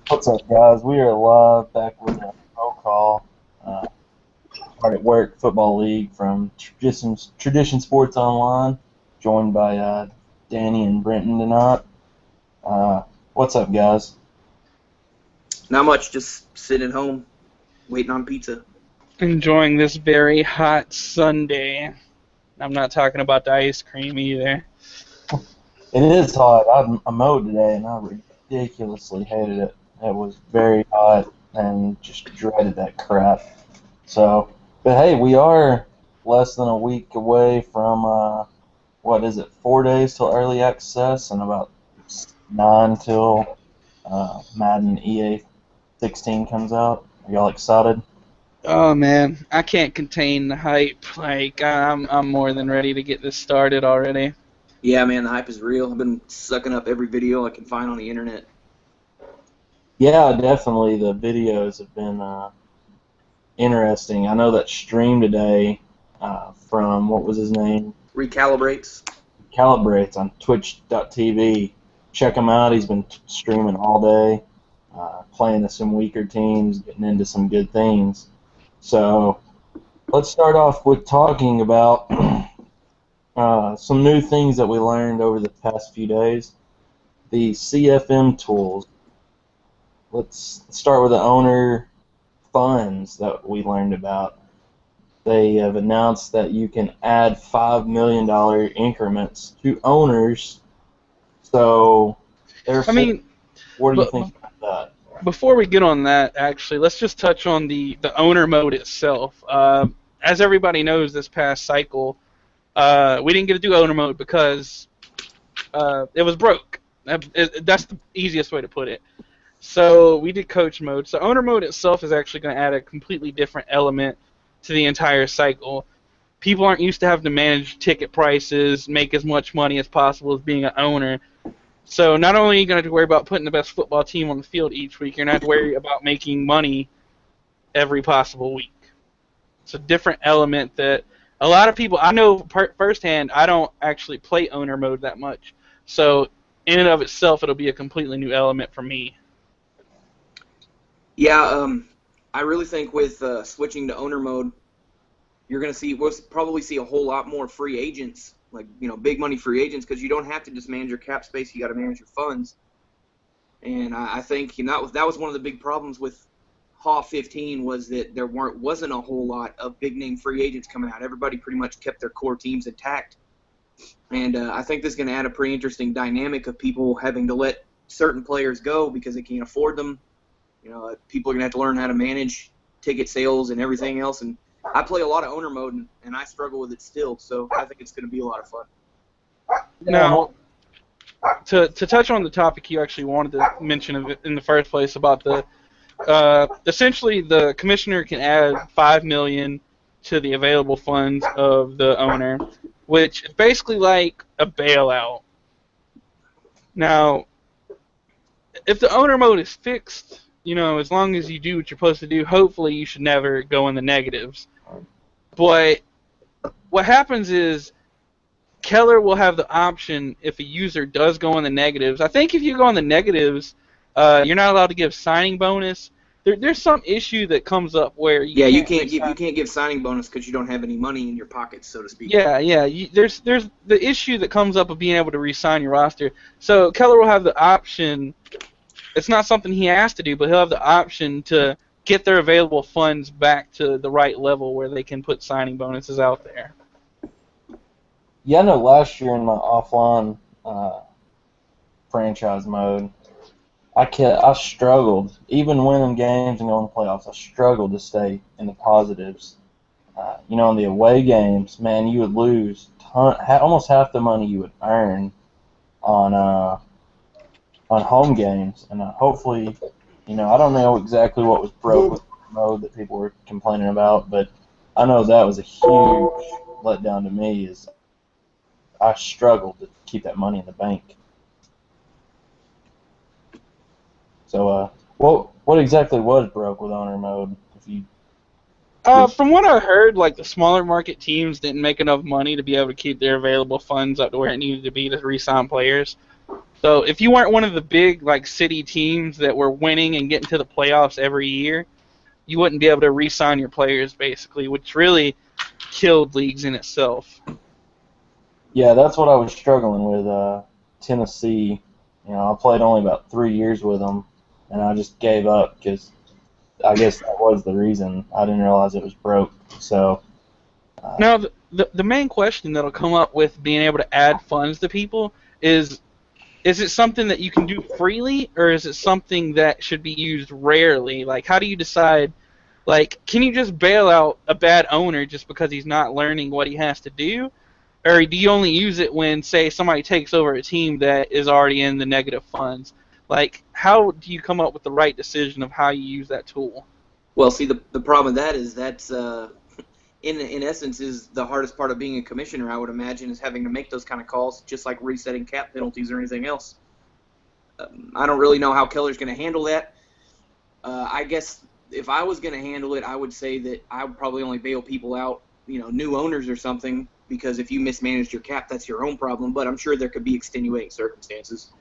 What's up, guys? We are live back with a roll call. Uh, Hard at Work Football League from Tradition Sports Online, joined by Danny and Brenton tonight. Uh, what's up, guys? Not much, just sitting at home, waiting on pizza. Enjoying this very hot Sunday. I'm not talking about the ice cream either. It is hot. I mowed today and I ridiculously hated it. It was very hot and just dreaded that crap. So, but hey, we are less than a week away from what is it, 4 days till early access and about 9 till Madden EA 16 comes out. Are y'all excited? Oh man, I can't contain the hype. Like I'm more than ready to get this started already. Yeah, man, the hype is real. I've been sucking up every video I can find on the internet. Yeah, definitely. The videos have been interesting. I know that stream today from, what was his name? Recalibrates. Calibrates on twitch.tv. Check him out. He's been streaming all day, playing some weaker teams, getting into some good things. So let's start off with talking about some new things that we learned over the past few days. The CFM tools. Let's start with the owner funds that we learned about. They have announced that you can add $5 million increments to owners. So, therefore, I mean, what do you but think about that? before we get on that, actually, let's just touch on the owner mode itself. As everybody knows, this past cycle, we didn't get to do owner mode because it was broke. That's the easiest way to put it. So we did coach mode. So owner mode itself is actually going to add a completely different element to the entire cycle. People aren't used to having to manage ticket prices, make as much money as possible as being an owner. So not only are you going to have to worry about putting the best football team on the field each week, you're going to have to worry about making money every possible week. It's a different element that a lot of people, I know firsthand, I don't actually play owner mode that much. So in and of itself, it'll be a completely new element for me. Yeah, I really think with switching to owner mode, we'll probably see a whole lot more free agents, like big money free agents, because you don't have to just manage your cap space; you got to manage your funds. And I think that was one of the big problems with HaW 15 was that there wasn't a whole lot of big name free agents coming out. Everybody pretty much kept their core teams intact. And I think this is going to add a pretty interesting dynamic of people having to let certain players go because they can't afford them. People are going to have to learn how to manage ticket sales and everything else. And I play a lot of owner mode, and I struggle with it still. So I think it's going to be a lot of fun. Now, to touch on the topic you actually wanted to mention in the first place about the essentially the commissioner can add $5 million to the available funds of the owner, which is basically like a bailout. Now, if the owner mode is fixed, as long as you do what you're supposed to do, hopefully you should never go in the negatives. But what happens is Keller will have the option if a user does go in the negatives. I think if you go in the negatives, you're not allowed to give signing bonus. There's some issue that comes up where you can't give signing bonus because you don't have any money in your pockets, so to speak. Yeah. There's the issue that comes up of being able to re-sign your roster. So Keller will have the option. It's not something he has to do, but he'll have the option to get their available funds back to the right level where they can put signing bonuses out there. Yeah, I know last year in my offline franchise mode, I struggled, even winning games and going to playoffs, I struggled to stay in the positives. In the away games, man, you would lose almost half the money you would earn on home games, and hopefully, I don't know exactly what was broke with the mode that people were complaining about, but I know that was a huge letdown to me. Is I struggled to keep that money in the bank. So, what exactly was broke with owner mode? If you From what I heard, like the smaller market teams didn't make enough money to be able to keep their available funds up to where it needed to be to re-sign players. So if you weren't one of the big like city teams that were winning and getting to the playoffs every year, you wouldn't be able to re-sign your players basically, which really killed leagues in itself. Yeah, that's what I was struggling with. Tennessee, I played only about 3 years with them, and I just gave up because I guess that was the reason. I didn't realize it was broke. So, Now, the main question that'll come up with being able to add funds to people is it something that you can do freely, or is it something that should be used rarely? Like, how do you decide, like, can you just bail out a bad owner just because he's not learning what he has to do? Or do you only use it when, say, somebody takes over a team that is already in the negative funds? Like, how do you come up with the right decision of how you use that tool? Well, see, the problem with that is that's in essence is the hardest part of being a commissioner. I would imagine is having to make those kind of calls, just like resetting cap penalties or anything else. I don't really know how Keller's going to handle that. I guess if I was going to handle it, I would say that I would probably only bail people out, new owners or something, because if you mismanaged your cap, that's your own problem. But I'm sure there could be extenuating circumstances.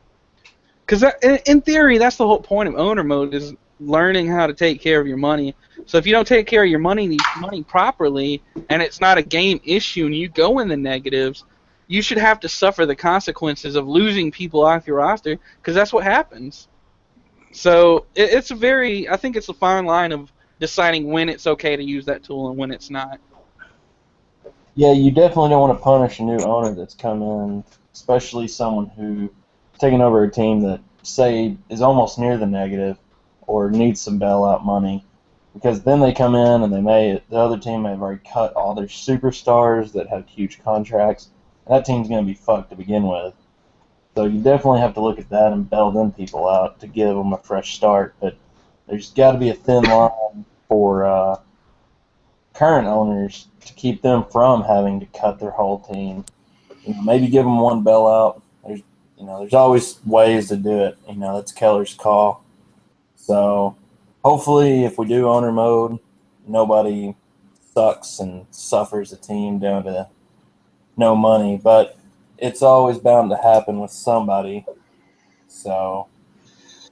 Because in theory, that's the whole point of owner mode is learning how to take care of your money. So if you don't take care of your money properly, and it's not a game issue, and you go in the negatives, you should have to suffer the consequences of losing people off your roster, because that's what happens. So I think it's a fine line of deciding when it's okay to use that tool and when it's not. yeah, you definitely don't want to punish a new owner that's come in, especially someone who taking over a team that, say, is almost near the negative or needs some bailout money. Because then they come in and the other team may have already cut all their superstars that have huge contracts, and that team's going to be fucked to begin with. So you definitely have to look at that and bail them people out to give them a fresh start. But there's got to be a thin line for current owners to keep them from having to cut their whole team. Maybe give them one bailout. There's always ways to do it. That's Keller's call. So hopefully, if we do owner mode, nobody sucks and suffers a team down to no money. But it's always bound to happen with somebody. So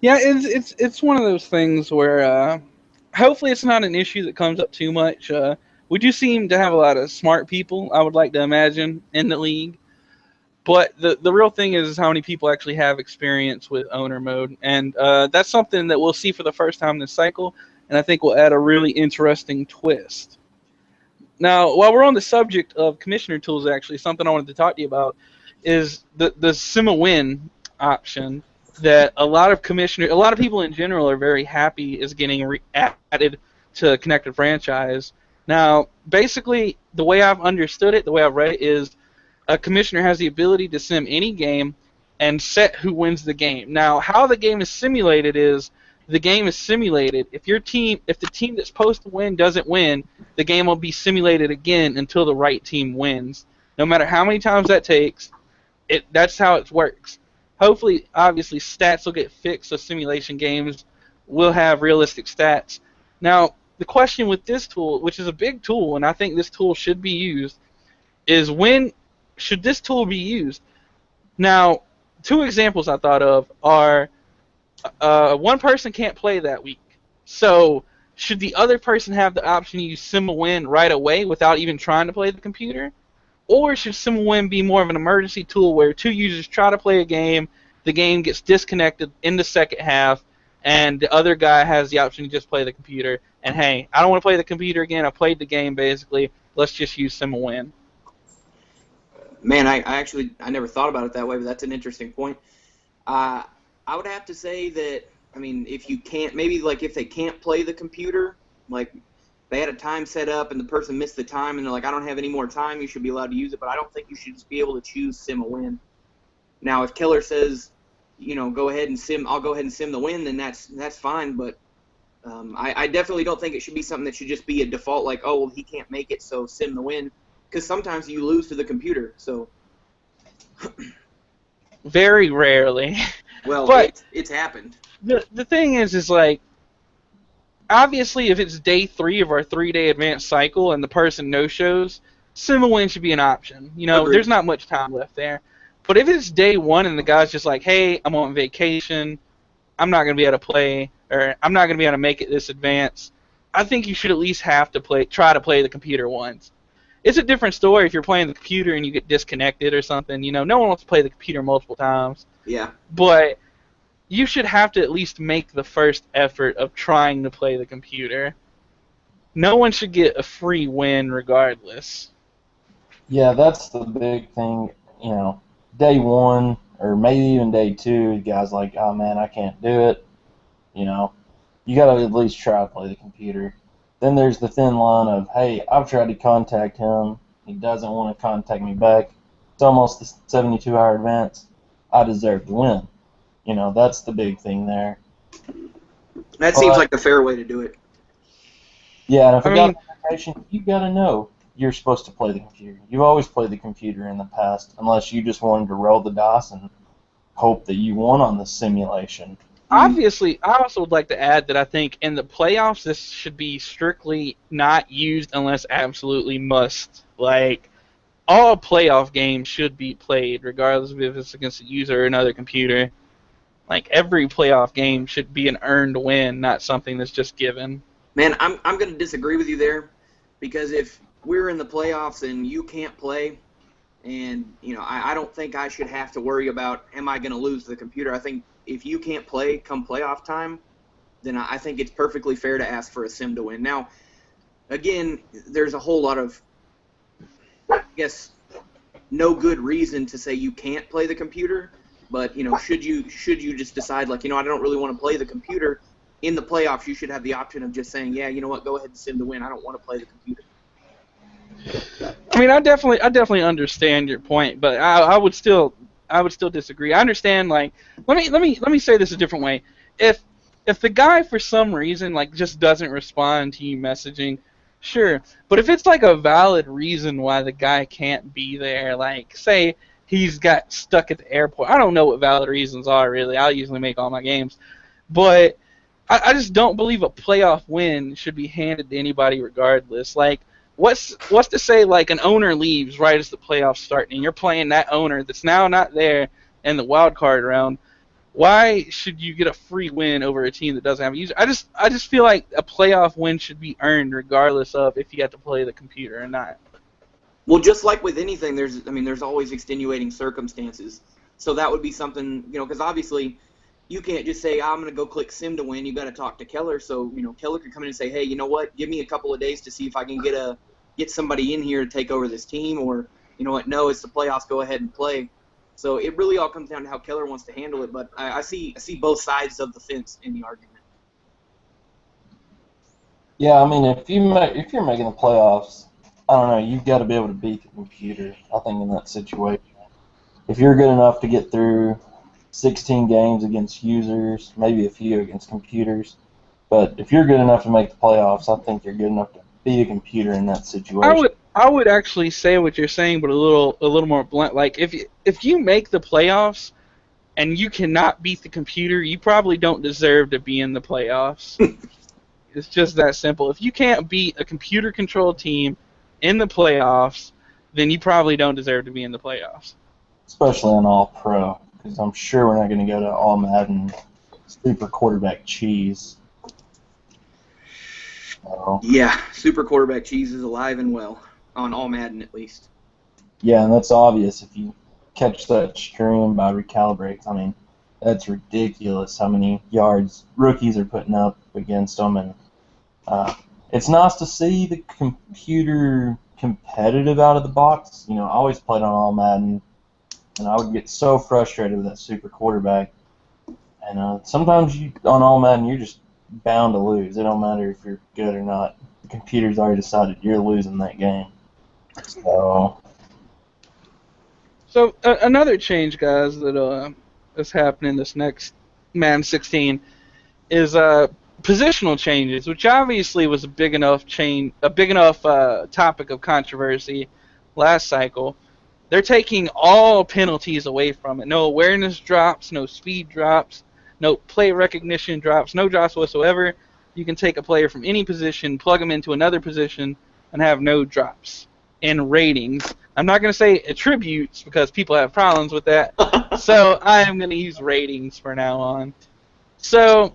Yeah, it's one of those things where hopefully it's not an issue that comes up too much. We do seem to have a lot of smart people, I would like to imagine, in the league. But the real thing is how many people actually have experience with owner mode. And that's something that we'll see for the first time this cycle, and I think will add a really interesting twist. Now, while we're on the subject of commissioner tools, actually, something I wanted to talk to you about is the Sim-A-Win option that a lot of people in general are very happy is getting added to Connected Franchise. Now, basically, the way I've understood it, the way I've read it, is a commissioner has the ability to sim any game and set who wins the game. Now, how the game is simulated is the game is simulated. If the team that's supposed to win doesn't win, the game will be simulated again until the right team wins. No matter how many times that takes, that's how it works. Hopefully, obviously, stats will get fixed so simulation games will have realistic stats. Now, the question with this tool, which is a big tool, and I think this tool should be used, is when should this tool be used? Now, two examples I thought of are one person can't play that week. So should the other person have the option to use Sim-A-Win right away without even trying to play the computer? Or should Sim-A-Win be more of an emergency tool where two users try to play a game, the game gets disconnected in the second half, and the other guy has the option to just play the computer? And hey, I don't want to play the computer again. I played the game basically. Let's just use Sim-A-Win. Man, I never thought about it that way, but that's an interesting point. I would have to say that, I mean, if you can't, maybe like if they can't play the computer, like they had a time set up and the person missed the time and they're like, I don't have any more time, you should be allowed to use it, but I don't think you should just be able to choose Sim-A-Win. Now, if Keller says, go ahead and sim, I'll go ahead and sim the win, then that's fine, but I definitely don't think it should be something that should just be a default, like, oh, well, he can't make it, so sim the win, because sometimes you lose to the computer, so. Very rarely. Well, but it's happened. The thing is like, obviously, if it's day 3 of our 3-day advanced cycle and the person no-shows, Sim-A-Win should be an option. Agreed. There's not much time left there. But if it's day one and the guy's just like, hey, I'm on vacation, I'm not going to be able to play, or I'm not going to be able to make it this advanced, I think you should at least have to try to play the computer once. It's a different story if you're playing the computer and you get disconnected or something. You know, no one wants to play the computer multiple times. Yeah. But you should have to at least make the first effort of trying to play the computer. No one should get a free win regardless. Yeah, that's the big thing. You know, day one or maybe even day two, the guy's like, oh man, I can't do it. You know, you got to at least try to play the computer. Then there's the thin line of, hey, I've tried to contact him. He doesn't want to contact me back. It's almost the 72-hour advance. I deserve to win. You know, that's the big thing there. That seems like the fair way to do it. Yeah, and if I got a notification, you got to know you're supposed to play the computer. You've always played the computer in the past, unless you just wanted to roll the dice and hope that you won on the simulation. Obviously, I also would like to add that I think in the playoffs, this should be strictly not used unless absolutely must. Like, all playoff games should be played, regardless of if it's against a user or another computer. Like, every playoff game should be an earned win, not something that's just given. Man, I'm going to disagree with you there, because if we're in the playoffs and you can't play, and, you know, I don't think I should have to worry about, am I going to lose the computer? I think if you can't play come playoff time, then I think it's perfectly fair to ask for a sim to win. Now, again, there's a whole lot of, I guess, no good reason to say you can't play the computer, but, you know, should you just decide, like, you know, I don't really want to play the computer, in the playoffs you should have the option of just saying, yeah, you know what, go ahead and sim to win. I don't want to play the computer. I mean, I definitely understand your point, but I would still disagree. I understand. Like, let me say this a different way. If the guy for some reason like just doesn't respond to you messaging, sure. But if it's like a valid reason why the guy can't be there, like say he's got stuck at the airport. I don't know what valid reasons are really. I usually make all my games, but I just don't believe a playoff win should be handed to anybody regardless. Like, what's to say like an owner leaves right as the playoffs start and you're playing that owner that's now not there in the wild card round? Why should you get a free win over a team that doesn't have a user? I just feel like a playoff win should be earned regardless of if you have to play the computer or not. Well, just like with anything, there's always extenuating circumstances. So that would be something, you know, because obviously you can't just say, I'm going to go click sim to win. You got to talk to Keller. So, you know, Keller could come in and say, hey, you know what, give me a couple of days to see if I can get somebody in here to take over this team, or, you know what, no, it's the playoffs, go ahead and play. So it really all comes down to how Keller wants to handle it, but I see both sides of the fence in the argument. Yeah, I mean, if you're making the playoffs, I don't know, you've got to be able to beat the computer, I think, in that situation. If you're good enough to get through 16 games against users, maybe a few against computers, but if you're good enough to make the playoffs, I think you're good enough to beat a computer in that situation. I would actually say what you're saying, but a little more blunt. Like if you make the playoffs and you cannot beat the computer, you probably don't deserve to be in the playoffs. It's just that simple. If you can't beat a computer-controlled team in the playoffs, then you probably don't deserve to be in the playoffs. Especially in All-Pro, because I'm sure we're not going to go to All Madden Super Quarterback Cheese. So, Yeah, super quarterback cheese is alive and well, on All Madden at least. yeah, and that's obvious if you catch that stream by Recalibrate. I mean, that's ridiculous how many yards rookies are putting up against them, and it's nice to see the computer competitive out of the box. You know, I always played on All Madden, and I would get so frustrated with that super quarterback. And sometimes on All Madden, you're just bound to lose. It don't matter if you're good or not. The computer's already decided you're losing that game. So another change, guys, that is happening this next Madden 16 is positional changes, which obviously was a big enough topic of controversy last cycle. They're taking all penalties away from it. No awareness drops, no speed drops, no play recognition drops, no drops whatsoever. You can take a player from any position, plug them into another position, and have no drops. in ratings. I'm not going to say attributes because people have problems with that. So I am going to use ratings for now on. So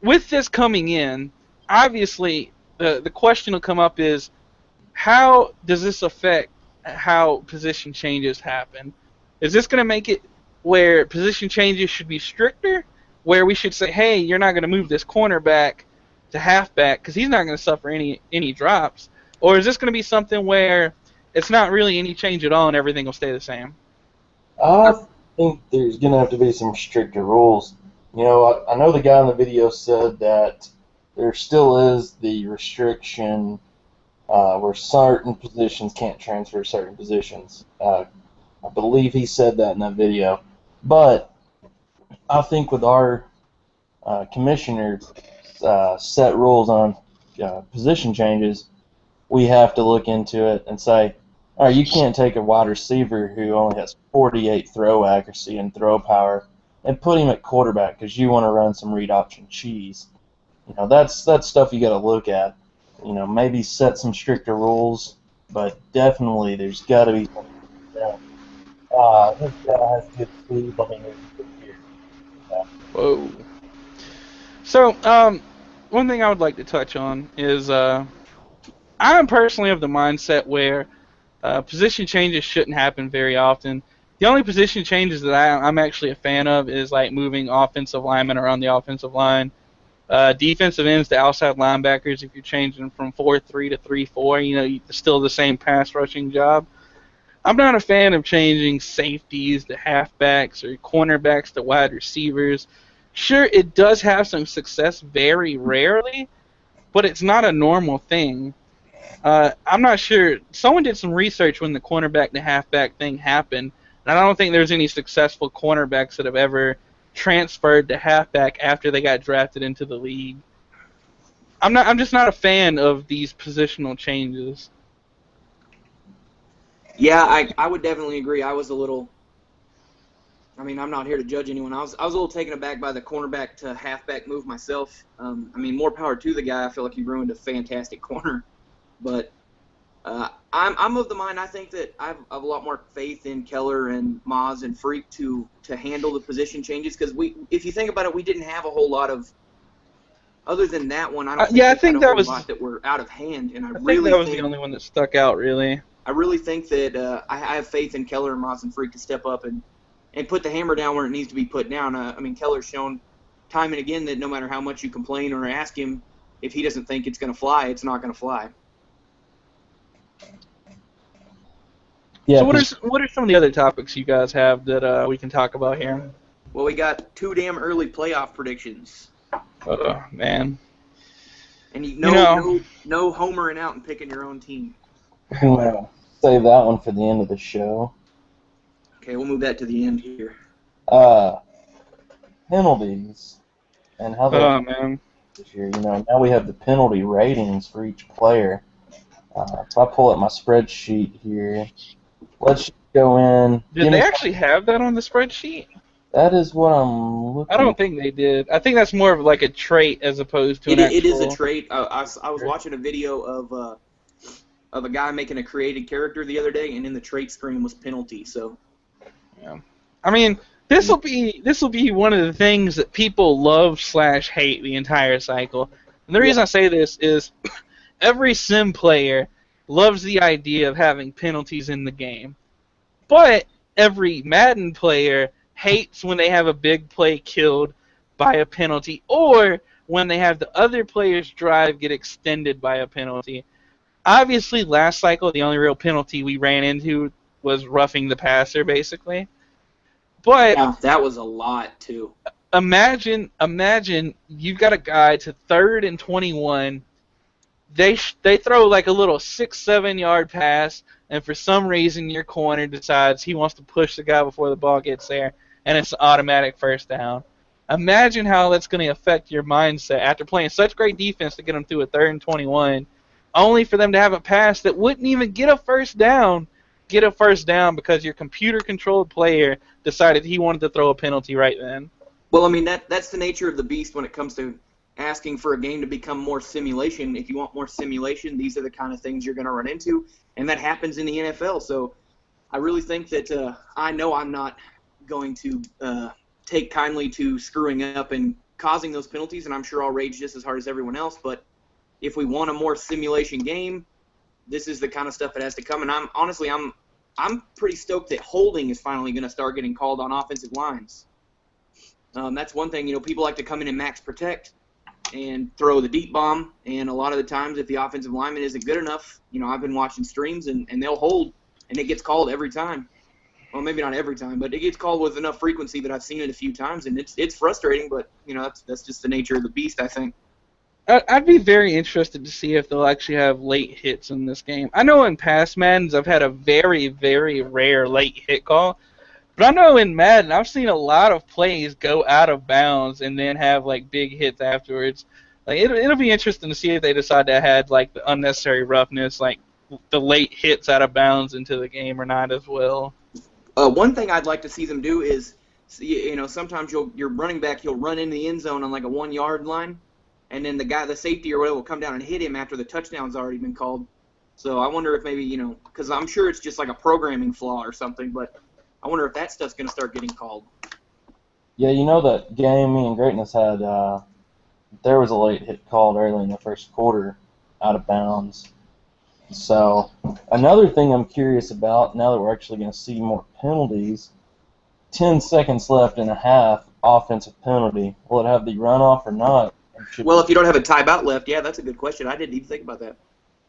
with this coming in, obviously the question will come up is, how does this affect how position changes happen? Is this going to make it where position changes should be stricter, where we should say, hey, you're not going to move this cornerback to halfback because he's not going to suffer any drops? Or is this going to be something where it's not really any change at all and everything will stay the same? I think there's going to have to be some stricter rules. You know, I know the guy in the video said that there still is the restriction where certain positions can't transfer certain positions. I believe he said that in that video. But I think with our commissioner set rules on position changes, we have to look into it and say, all right, you can't take a wide receiver who only has 48 throw accuracy and throw power and put him at quarterback because you want to run some read option cheese. You know, that's stuff you got to look at. You know, maybe set some stricter rules, but definitely there's got to be something. This guy has good speed. Let me move it here. Whoa. So, one thing I would like to touch on is I'm personally of the mindset where position changes shouldn't happen very often. The only position changes that I'm actually a fan of is like moving offensive linemen around the offensive line. Defensive ends to outside linebackers, if you're changing from 4-3 to 3-4, you know, still the same pass rushing job. I'm not a fan of changing safeties to halfbacks or cornerbacks to wide receivers. Sure, it does have some success very rarely, but it's not a normal thing. I'm not sure. Someone did some research when the cornerback to halfback thing happened, and I don't think there's any successful cornerbacks that have ever transferred to halfback after they got drafted into the league. I'm just not a fan of these positional changes. Yeah, I would definitely agree. I was a little. I mean, I'm not here to judge anyone. I was a little taken aback by the cornerback to halfback move myself. I mean, more power to the guy. I feel like he ruined a fantastic corner. But I'm of the mind. I think that I have a lot more faith in Keller and Maz and Freak to handle the position changes because if you think about it, we didn't have a whole lot of. Other than that one, I don't think I we think had a that whole was. lot that were out of hand. And I think that was the only one that stuck out, really. I really think that I have faith in Keller and Maz and Freak to step up and put the hammer down where it needs to be put down. I mean, Keller's shown time and again that no matter how much you complain or ask him, if he doesn't think it's going to fly, it's not going to fly. Yeah, so what are some of the other topics you guys have that we can talk about here? Well, we got 2 damn early playoff predictions. Oh, man. And no homering out and picking your own team. We'll save that one for the end of the show. Okay, we'll move that to the end here. Penalties and how they this year. You know, now we have the penalty ratings for each player. If I pull up my spreadsheet here, let's go in. Did they actually have that on the spreadsheet? That is what I'm looking. I don't think they did. I think that's more of like a trait as opposed to an actual. It is a trait. I was watching a video of a guy making a created character the other day, and in the trait screen was penalty. So. Yeah. I mean, this will be one of the things that people love/hate the entire cycle. And the reason I say this is every sim player loves the idea of having penalties in the game. But every Madden player hates when they have a big play killed by a penalty or when they have the other player's drive get extended by a penalty. Obviously, last cycle, the only real penalty we ran into was roughing the passer, basically. But yeah, that was a lot, too. Imagine you've got a guy to 3rd and 21. They throw like a little 6-7 yard pass, and for some reason your corner decides he wants to push the guy before the ball gets there, and it's an automatic first down. Imagine how that's going to affect your mindset after playing such great defense to get them through a 3rd and 21, only for them to have a pass that wouldn't even get a first down because your computer-controlled player decided he wanted to throw a penalty right then. Well, I mean, that's the nature of the beast when it comes to asking for a game to become more simulation. If you want more simulation, these are the kind of things you're going to run into, and that happens in the NFL. So I really think that I know I'm not going to take kindly to screwing up and causing those penalties, and I'm sure I'll rage just as hard as everyone else. But if we want a more simulation game, this is the kind of stuff that has to come. And I'm pretty stoked that holding is finally going to start getting called on offensive lines. That's one thing. People like to come in and max protect and throw the deep bomb, and a lot of the times if the offensive lineman isn't good enough, I've been watching streams and they'll hold, and it gets called every time. Well, maybe not every time, but it gets called with enough frequency that I've seen it a few times, and it's frustrating, but that's just the nature of the beast, I think. I'd be very interested to see if they'll actually have late hits in this game. I know in past Maddens I've had a very, very rare late hit call, but I know in Madden I've seen a lot of plays go out of bounds and then have like big hits afterwards. Like it'll be interesting to see if they decide to add like the unnecessary roughness, like the late hits out of bounds into the game or not as well. One thing I'd like to see them do is, sometimes your running back, he'll run in the end zone on like a 1 yard line, and then the safety or whatever will come down and hit him after the touchdown's already been called. So I wonder if maybe, because I'm sure it's just like a programming flaw or something, but I wonder if that stuff's going to start getting called. Yeah, that game me and Greatness had, there was a late hit called early in the first quarter out of bounds. So another thing I'm curious about, now that we're actually going to see more penalties, 10 seconds left in a half, offensive penalty. Will it have the runoff or not? Well, if you don't have a timeout left, yeah, that's a good question. I didn't even think about that.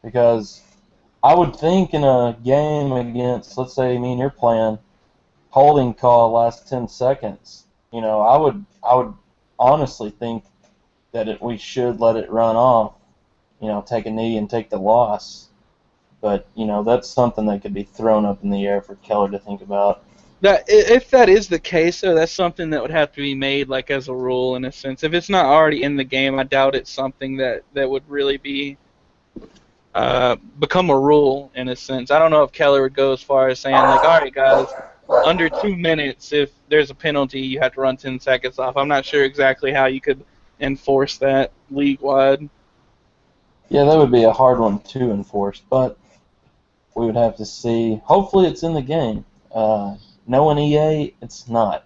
Because I would think in a game against, let's say me and you're playing, holding call last 10 seconds, I would honestly think that we should let it run off, take a knee and take the loss. But, that's something that could be thrown up in the air for Keller to think about. If that is the case, though, that's something that would have to be made like as a rule in a sense. If it's not already in the game, I doubt it's something that would really be become a rule in a sense. I don't know if Keller would go as far as saying like, all right, guys, under 2 minutes, if there's a penalty, you have to run 10 seconds off. I'm not sure exactly how you could enforce that league-wide. Yeah, that would be a hard one to enforce, but we would have to see. Hopefully it's in the game. Knowing EA, it's not.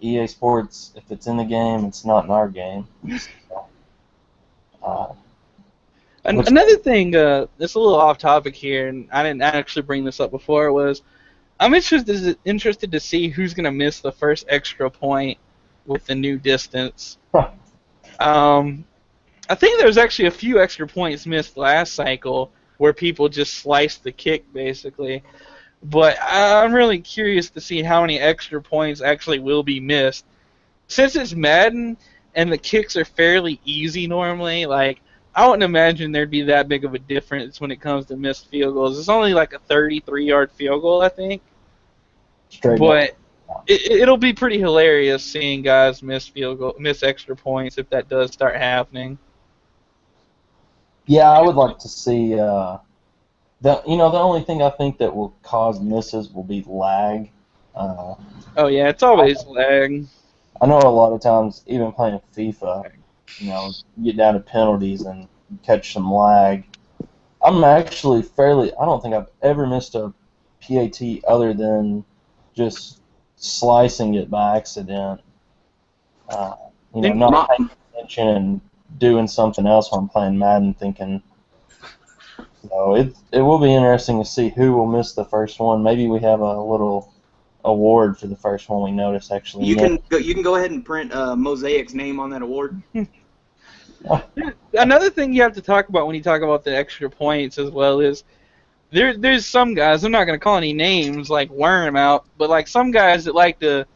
EA Sports, if it's in the game, it's not in our game. Another thing that's a little off topic here, and I didn't actually bring this up before, was I'm interested to see who's going to miss the first extra point with the new distance. I think there was actually a few extra points missed last cycle where people just sliced the kick, basically. But I'm really curious to see how many extra points actually will be missed. Since it's Madden and the kicks are fairly easy normally, like, I wouldn't imagine there'd be that big of a difference when it comes to missed field goals. It's only like a 33-yard field goal, I think. But it'll be pretty hilarious seeing guys miss extra points if that does start happening. Yeah, I would like to see. The only thing I think that will cause misses will be lag. Oh yeah, it's always lag. I know a lot of times, even playing FIFA, you get down to penalties and catch some lag. I'm actually I don't think I've ever missed a PAT other than just slicing it by accident. Not paying attention and doing something else when I'm playing Madden, thinking. It will be interesting to see who will miss the first one. Maybe we have a little award for the first one we notice actually. You can go ahead and print Mosaic's name on that award. Another thing you have to talk about when you talk about the extra points as well is there's some guys, I'm not going to call any names like Worm out, but like some guys that like to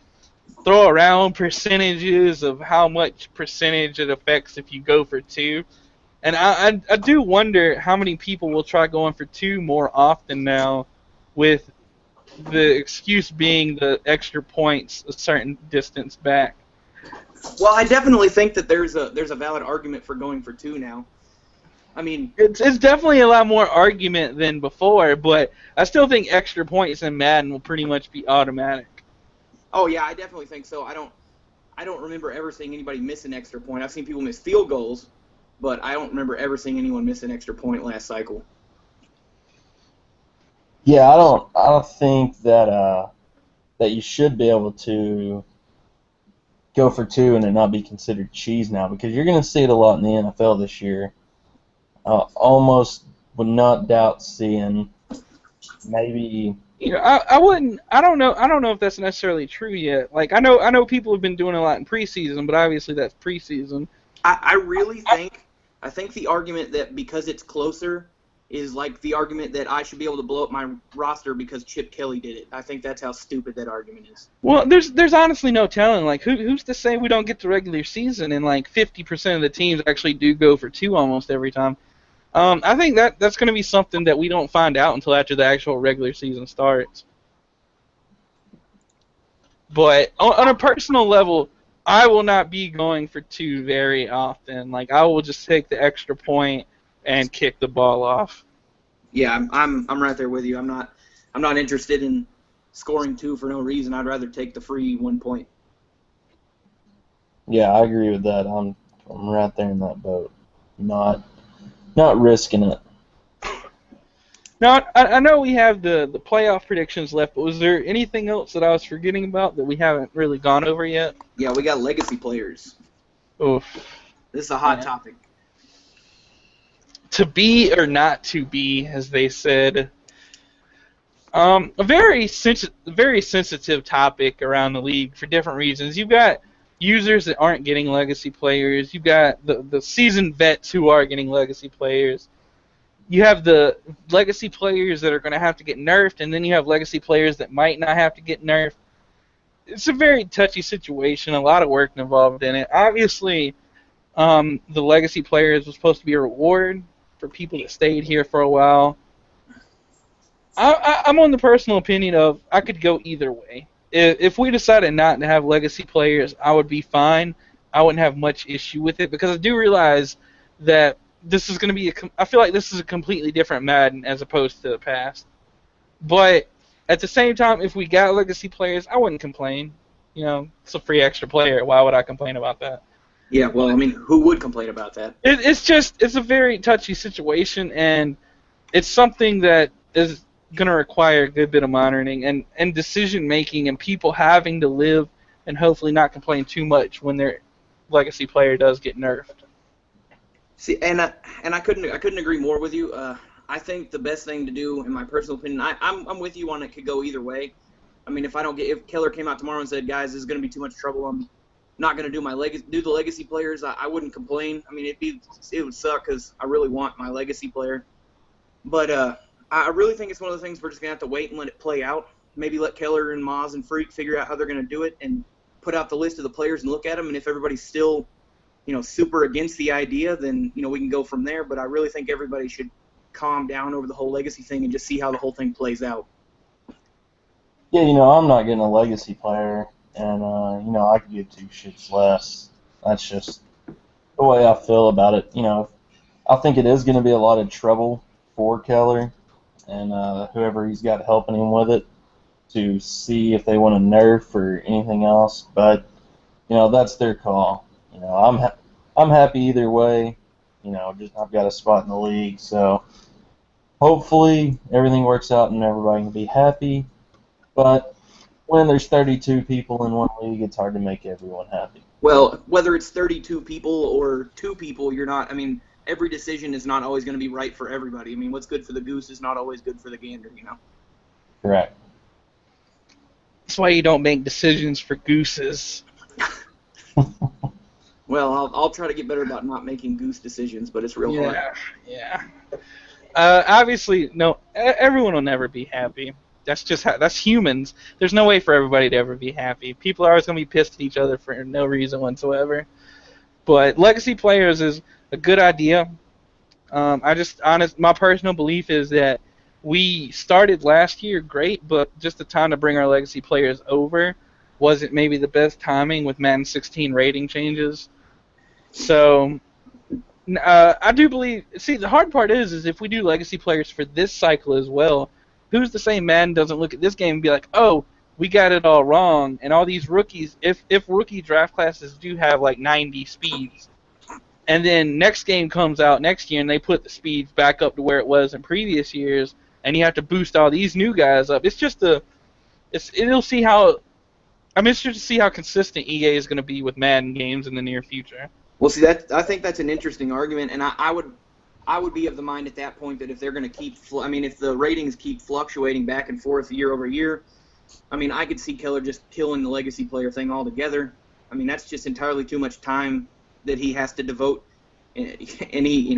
throw around percentages of how much percentage it affects if you go for 2. And I do wonder how many people will try going for 2 more often now, with the excuse being the extra points a certain distance back. Well, I definitely think that there's a valid argument for going for 2 now. I mean, it's definitely a lot more argument than before, but I still think extra points in Madden will pretty much be automatic. Oh yeah, I definitely think so. I don't remember ever seeing anybody miss an extra point. I've seen people miss field goals, but I don't remember ever seeing anyone miss an extra point last cycle. Yeah, I don't think that that you should be able to go for two and it not be considered cheese now, because you're going to see it a lot in the NFL this year. Almost would not doubt seeing maybe. You know, I wouldn't. I don't know. I don't know if that's necessarily true yet. Like I know people have been doing a lot in preseason, but obviously that's preseason. I really think the argument that because it's closer is like the argument that I should be able to blow up my roster because Chip Kelly did it. I think that's how stupid that argument is. Well, there's honestly no telling. Like who's to say we don't get to regular season and like 50% of the teams actually do go for two almost every time. I think that's going to be something that we don't find out until after the actual regular season starts. But on a personal level, I will not be going for two very often. Like I will just take the extra point and kick the ball off. Yeah, I'm right there with you. I'm not interested in scoring two for no reason. I'd rather take the free 1 point. Yeah, I agree with that. I'm right there in that boat. Not risking it. Now, I know we have the playoff predictions left, but was there anything else that I was forgetting about that we haven't really gone over yet? Yeah, we got legacy players. Oof. This is a hot topic. To be or not to be, as they said. A very sensitive topic around the league for different reasons. You've got users that aren't getting legacy players. You've got the seasoned vets who are getting legacy players. You have the legacy players that are going to have to get nerfed, and then you have legacy players that might not have to get nerfed. It's a very touchy situation, a lot of work involved in it. Obviously, the legacy players was supposed to be a reward for people that stayed here for a while. I'm on the personal opinion of I could go either way. If we decided not to have legacy players, I would be fine. I wouldn't have much issue with it because I do realize that this is going to be I feel like this is a completely different Madden as opposed to the past. But at the same time, if we got legacy players, I wouldn't complain. You know, it's a free extra player. Why would I complain about that? Yeah, well, I mean, who would complain about that? It's a very touchy situation, and it's something that is going to require a good bit of monitoring and decision making, and people having to live and hopefully not complain too much when their legacy player does get nerfed. See, and I couldn't agree more with you. I think the best thing to do, in my personal opinion, I'm with you on it. Could go either way. I mean, if Keller came out tomorrow and said, guys, this is going to be too much trouble, I'm not going to do the legacy players, I wouldn't complain. I mean, it would suck because I really want my legacy player. But I really think it's one of the things we're just going to have to wait and let it play out. Maybe let Keller and Maz and Freak figure out how they're going to do it and put out the list of the players and look at them. And if everybody's still, super against the idea, then, we can go from there. But I really think everybody should calm down over the whole legacy thing and just see how the whole thing plays out. Yeah, I'm not getting a legacy player, and, I could give two shits less. That's just the way I feel about it. I think it is going to be a lot of trouble for Keller and whoever he's got helping him with it to see if they want to nerf or anything else. But, that's their call. I'm happy either way. I've got a spot in the league, so hopefully everything works out and everybody can be happy. But when there's 32 people in one league, it's hard to make everyone happy. Well, whether it's 32 people or 2 people, every decision is not always going to be right for everybody. I mean, what's good for the goose is not always good for the gander, Correct. That's why you don't make decisions for gooses. Well, I'll try to get better about not making goose decisions, but it's real hard. Yeah. Obviously, no. Everyone will never be happy. That's just that's humans. There's no way for everybody to ever be happy. People are always going to be pissed at each other for no reason whatsoever. But legacy players is a good idea. My personal belief is that we started last year great, but just the time to bring our legacy players over wasn't maybe the best timing with Madden 16 rating changes. So I do believe. See, the hard part is if we do legacy players for this cycle as well, who's to say Madden doesn't look at this game and be like, oh, we got it all wrong, and all these rookies, if rookie draft classes do have like 90 speeds, and then next game comes out next year and they put the speeds back up to where it was in previous years, and you have to boost all these new guys up. It's just it'll see how. I'm interested to see how consistent EA is going to be with Madden games in the near future. Well, see, I think that's an interesting argument, and I would be of the mind at that point that if they're going to keep, if the ratings keep fluctuating back and forth year over year, I could see Keller just killing the legacy player thing altogether. That's just entirely too much time that he has to devote, and he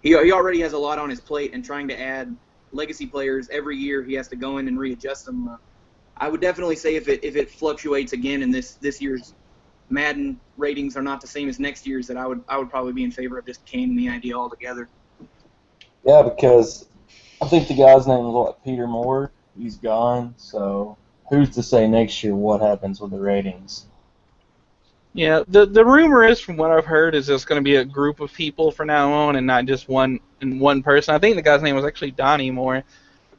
already has a lot on his plate, and trying to add legacy players every year, he has to go in and readjust them. I would definitely say if it fluctuates again and this year's Madden ratings are not the same as next year's, that I would probably be in favor of just canning the idea altogether. Yeah, because I think the guy's name was Peter Moore. He's gone, so who's to say next year what happens with the ratings? Yeah, the rumor is, from what I've heard, is it's going to be a group of people from now on and not just one person. I think the guy's name was actually Donnie Moore.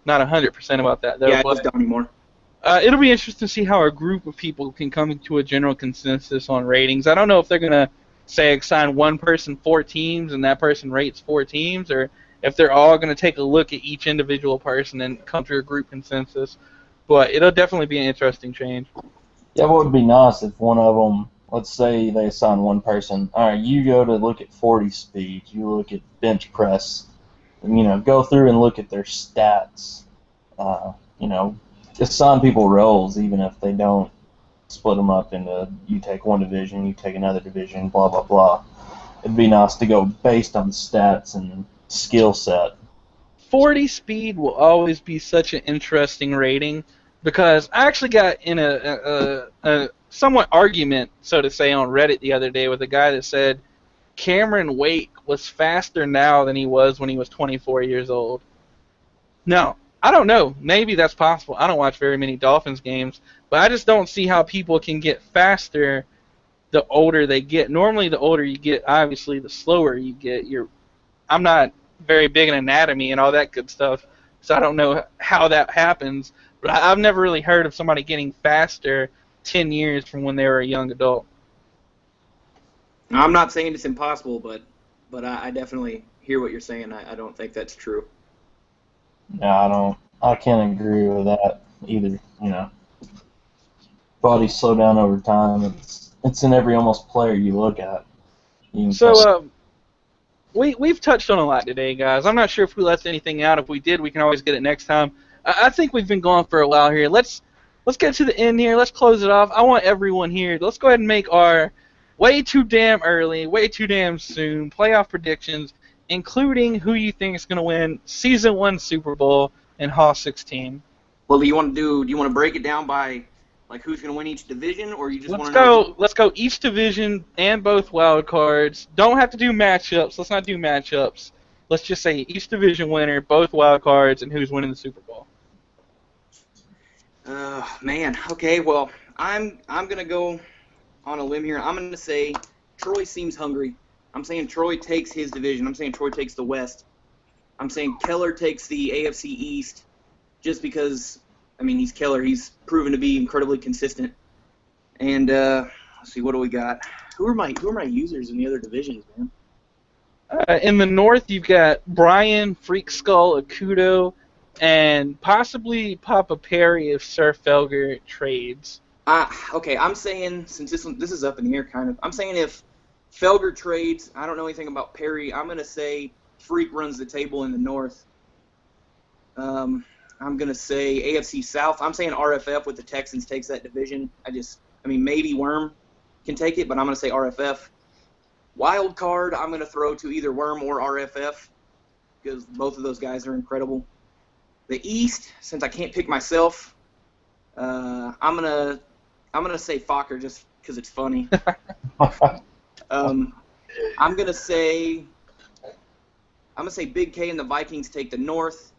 Not 100% about that, though. Yeah, it was Donnie Moore. It'll be interesting to see how a group of people can come to a general consensus on ratings. I don't know if they're going to, say, assign one person 4 teams and that person rates 4 teams, or if they're all going to take a look at each individual person and come to a group consensus. But it'll definitely be an interesting change. Yeah, what would be nice if one of them, let's say they assign one person, all right, you go to look at 40 speed, you look at bench press, and, go through and look at their stats, assign people roles, even if they don't split them up into you take one division, you take another division, blah, blah, blah. It'd be nice to go based on stats and skill set. 40 speed will always be such an interesting rating because I actually got in a somewhat argument, so to say, on Reddit the other day with a guy that said Cameron Wake was faster now than he was when he was 24 years old. Now, I don't know. Maybe that's possible. I don't watch very many Dolphins games, but I just don't see how people can get faster the older they get. Normally, the older you get, obviously, the slower you get. I'm not very big in anatomy and all that good stuff, so I don't know how that happens. But I've never really heard of somebody getting faster 10 years from when they were a young adult. I'm not saying it's impossible, but I definitely hear what you're saying. I don't think that's true. No, I can't agree with that either. Bodies slow down over time. It's in every almost player you look at. We've touched on a lot today, guys. I'm not sure if we left anything out. If we did, we can always get it next time. I think we've been going for a while here. Let's get to the end here. Let's close it off. I want everyone here. Let's go ahead and make our way too damn early, way too damn soon playoff predictions, including who you think is going to win Season 1 Super Bowl in HaW 16. Well, do you want to break it down by who's going to win each division, or you just want to know? Let's go each division and both wild cards. Don't have to do matchups. Let's not do matchups. Let's just say each division winner, both wild cards, and who's winning the Super Bowl. Man. Okay. Well, I'm going to go on a limb here. I'm going to say Troy seems hungry. I'm saying Troy takes his division. I'm saying Troy takes the West. I'm saying Keller takes the AFC East just because, he's Keller. He's proven to be incredibly consistent. And let's see, what do we got? Who are my users in the other divisions, man? In the North, you've got Brian, Freak Skull, Akudo, and possibly Papa Perry if Sir Felger trades. Okay, I'm saying, since this is up in the air kind of, I'm saying if Felger trades, I don't know anything about Perry, I'm going to say Freak runs the table in the North. I'm going to say AFC South. I'm saying RFF with the Texans takes that division. Maybe Worm can take it, but I'm going to say RFF. Wild card, I'm going to throw to either Worm or RFF because both of those guys are incredible. The East, since I can't pick myself, I'm gonna say Fokker just because it's funny. I'm gonna say Big K and the Vikings take the North.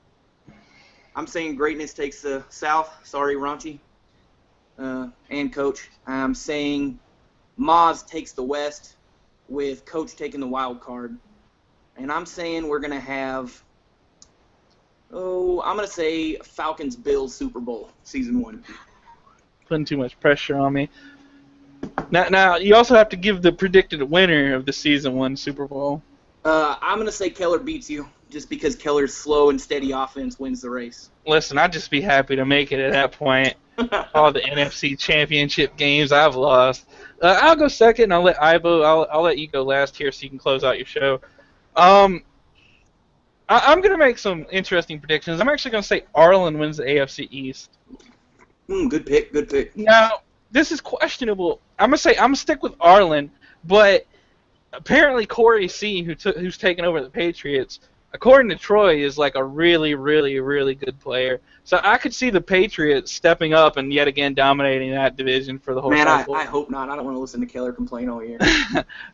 I'm saying Greatness takes the South. Sorry, Raunchy. And Coach. I'm saying Maz takes the West with Coach taking the wild card. And I'm saying we're going to have, I'm going to say Falcons-Bills Super Bowl, Season 1. putting too much pressure on me. Now you also have to give the predicted winner of the season 1 Super Bowl. I'm going to say Keller beats you, just because Keller's slow and steady offense wins the race. Listen, I'd just be happy to make it at that point. All the NFC Championship games I've lost. I'll go second, and I'll let I'll let you go last here so you can close out your show. I'm going to make some interesting predictions. I'm actually going to say Arlen wins the AFC East. Good pick. Now, this is questionable. I'm gonna stick with Arlen, but apparently Corey C, who's taken over the Patriots, according to Troy, is like a really, really, really good player. So I could see the Patriots stepping up and yet again dominating that division for the whole cycle. I hope not. I don't want to listen to Keller complain all year.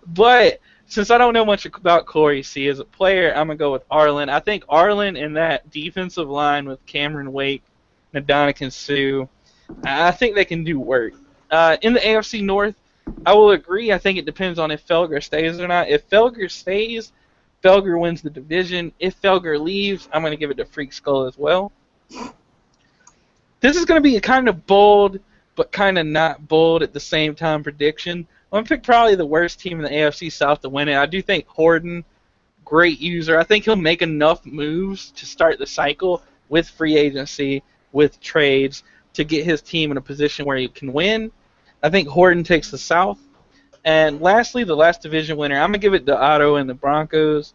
But since I don't know much about Corey C as a player, I'm gonna go with Arlen. I think Arlen and that defensive line with Cameron Wake, Ndamukong Suh, I think they can do work. In the AFC North, I will agree. I think it depends on if Felger stays or not. If Felger stays, Felger wins the division. If Felger leaves, I'm going to give it to Freak Skull as well. This is going to be a kind of bold, but kind of not bold at the same time prediction. I'm going to pick probably the worst team in the AFC South to win it. I do think Horton, great user. I think he'll make enough moves to start the cycle with free agency, with trades, to get his team in a position where he can win. I think Horton takes the South. And lastly, the last division winner, I'm going to give it to Otto and the Broncos.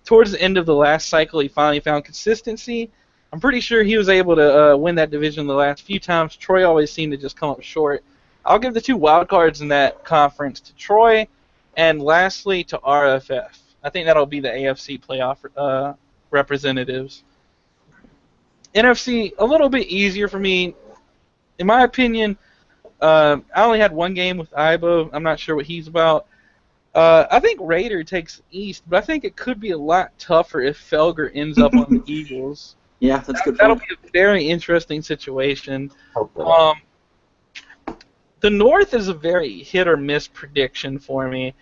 Towards the end of the last cycle, he finally found consistency. I'm pretty sure he was able to win that division the last few times. Troy always seemed to just come up short. I'll give the 2 wild cards in that conference to Troy. And lastly, to RFF. I think that'll be the AFC playoff representatives. NFC, a little bit easier for me. In my opinion, I only had one game with Ibo. I'm not sure what he's about. I think Raider takes East, but I think it could be a lot tougher if Felger ends up on the Eagles. Yeah, that's good. That'll be a very interesting situation. Hopefully. The North is a very hit or miss prediction for me.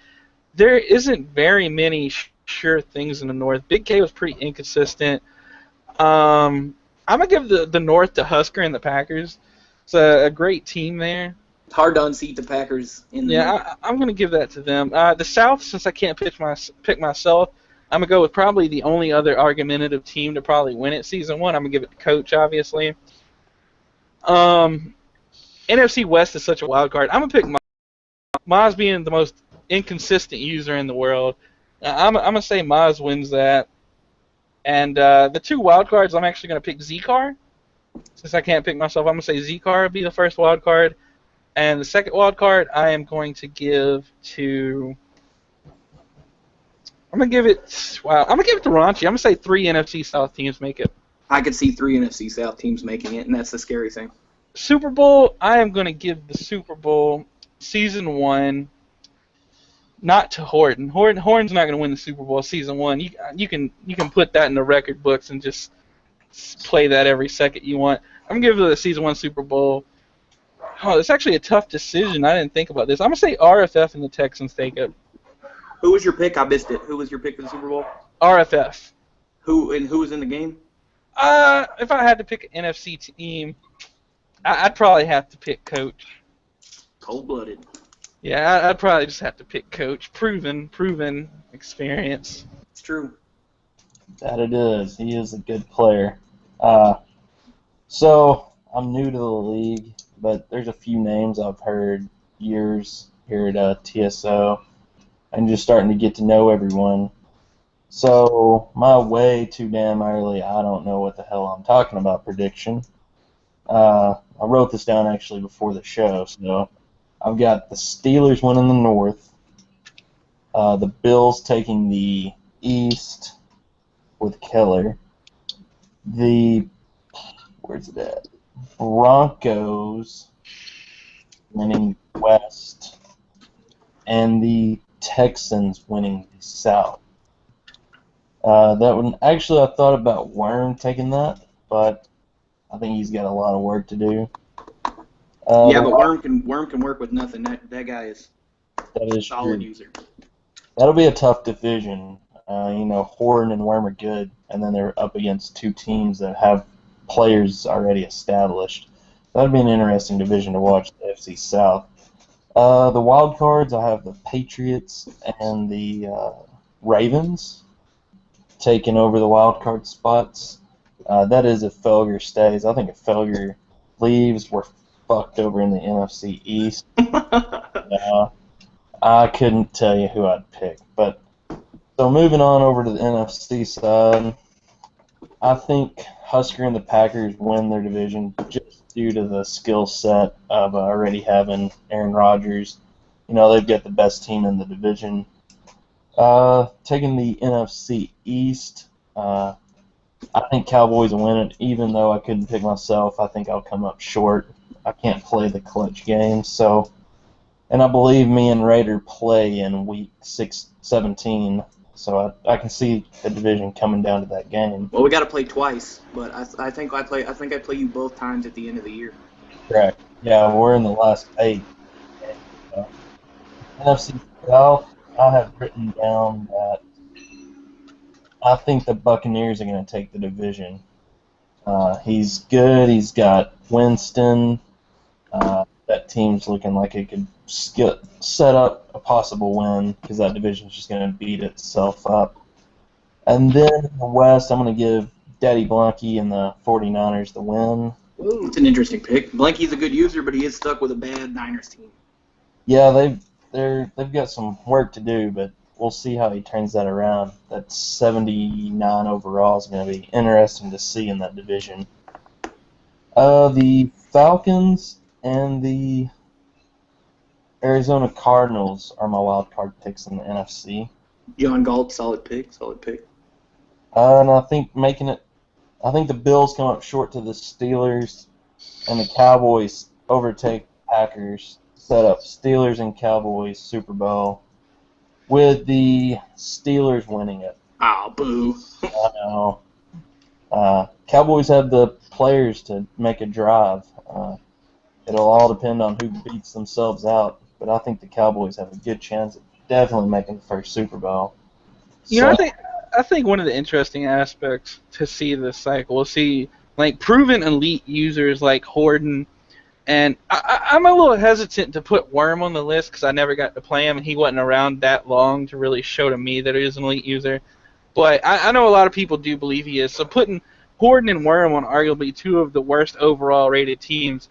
There isn't very many sure things in the North. Big K was pretty inconsistent. I'm going to give the North to Husker and the Packers. It's a great team there. It's hard to unseat the Packers in the North. I'm going to give that to them. The South, since I can't pick myself, I'm going to go with probably the only other argumentative team to probably win it season 1. I'm going to give it to Coach, obviously. NFC West is such a wild card. I'm going to pick Maz being the most inconsistent user in the world. I'm going to say Maz wins that. And the 2 wild cards, I'm actually going to pick Z-Car. Since I can't pick myself, I'm going to say Z-Car will be the first wild card. And the second wild card, I am going to give to... I'm going to give it to Raunchy. I'm going to say 3 NFC South teams make it. I could see 3 NFC South teams making it, and that's the scary thing. Super Bowl, I am going to give the Super Bowl season 1 not to Horton. Horton's not going to win the Super Bowl season 1. You can put that in the record books and just play that every second you want. I'm going to give the season 1 Super Bowl. Oh, it's actually a tough decision. I didn't think about this. I'm going to say RFF and the Texans take it. Who was your pick? I missed it. Who was your pick for the Super Bowl? RFF. Who was in the game? If I had to pick an NFC team, I'd probably have to pick Coach. Cold-blooded. Yeah, I'd probably just have to pick Coach. Proven experience. It's true. That it is. He is a good player. So, I'm new to the league, but there's a few names I've heard years here at TSO. I'm just starting to get to know everyone. So, my way too damn early, I don't know what the hell I'm talking about prediction. I wrote this down actually before the show, so I've got the Steelers winning the North, the Bills taking the East with Keller, where's it at? Broncos winning West, and the Texans winning the South. That one, actually, I thought about Worm taking that, but I think he's got a lot of work to do. Yeah, but Worm can work with nothing. That guy is a solid user. That'll be a tough division. Horton and Worm are good, and then they're up against 2 teams that have players already established. That'd be an interesting division to watch, the AFC South. The wild cards, I have the Patriots and the Ravens taking over the wild card spots. That is if Felger stays. I think if Felger leaves, we're fucked over in the NFC East. I couldn't tell you who I'd pick. But so moving on over to the NFC side, I think Husker and the Packers win their division just due to the skill set of already having Aaron Rodgers. You know, they've got the best team in the division. Taking the NFC East, I think Cowboys will win it, even though I couldn't pick myself. I think I'll come up short. I can't play the clutch game, so. And I believe me and Raider play in week 17, so I can see the division coming down to that game. Well, we got to play twice, but I think I play you both times at the end of the year. Correct. Yeah, we're in the last 8. NFC South, I have written down that I think the Buccaneers are going to take the division. He's good. He's got Winston. That team's looking like it could set up a possible win because that division's just going to beat itself up. And then in the West, I'm going to give Daddy Blanky and the 49ers the win. Ooh, it's an interesting pick. Blanky's a good user, but he is stuck with a bad Niners team. Yeah, they've got some work to do, but we'll see how he turns that around. That 79 overall is going to be interesting to see in that division. The Falcons and the Arizona Cardinals are my wild card picks in the NFC. John Galt, solid pick. And I think the Bills come up short to the Steelers, and the Cowboys overtake the Packers, set up Steelers and Cowboys Super Bowl, with the Steelers winning it. Oh, boo. I know. Cowboys have the players to make a drive. It'll all depend on who beats themselves out, but I think the Cowboys have a good chance of definitely making the first Super Bowl. You know, I think one of the interesting aspects to see this cycle is see like proven elite users like Horton, and I'm a little hesitant to put Worm on the list because I never got to play him and he wasn't around that long to really show to me that he is an elite user. But I know a lot of people do believe he is. So putting Horton and Worm on arguably 2 of the worst overall rated teams,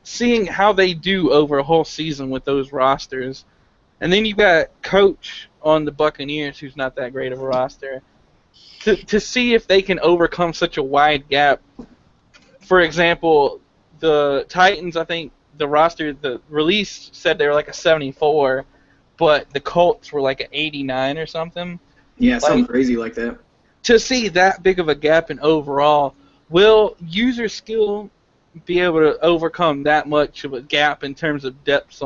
seeing how they do over a whole season with those rosters. And then you've got Coach on the Buccaneers, who's not that great of a roster. To see if they can overcome such a wide gap. For example, the Titans, I think the roster, the release said they were like a 74, but the Colts were like an 89 or something. Yeah, something crazy like that. To see that big of a gap in overall, will user skill be able to overcome that much of a gap in terms of depth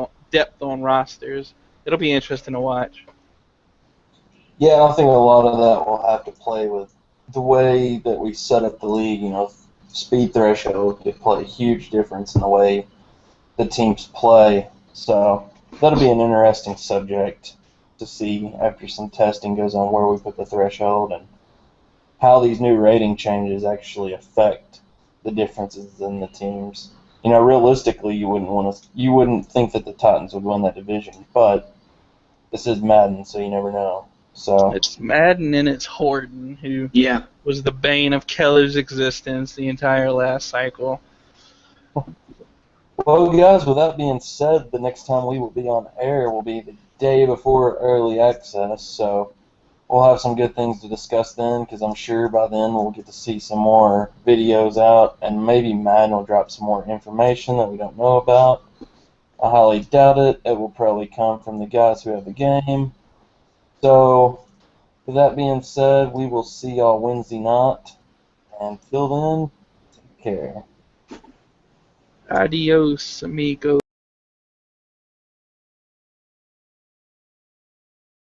on rosters? It'll be interesting to watch. Yeah, I think a lot of that will have to play with the way that we set up the league. You know, speed threshold could play a huge difference in the way the teams play. So that'll be an interesting subject to see after some testing goes on where we put the threshold and how these new rating changes actually affect the differences in the teams. You know, realistically, you wouldn't think that the Titans would win that division, but this is Madden, so you never know. So it's Madden and it's Horton, who was the bane of Keller's existence the entire last cycle. Well, guys, with that being said, the next time we will be on air will be the day before early access, so we'll have some good things to discuss then, because I'm sure by then we'll get to see some more videos out, and maybe Madden will drop some more information that we don't know about. I highly doubt it. It will probably come from the guys who have the game. So, with that being said, we will see y'all Wednesday night. Until then, take care. Adios, amigo.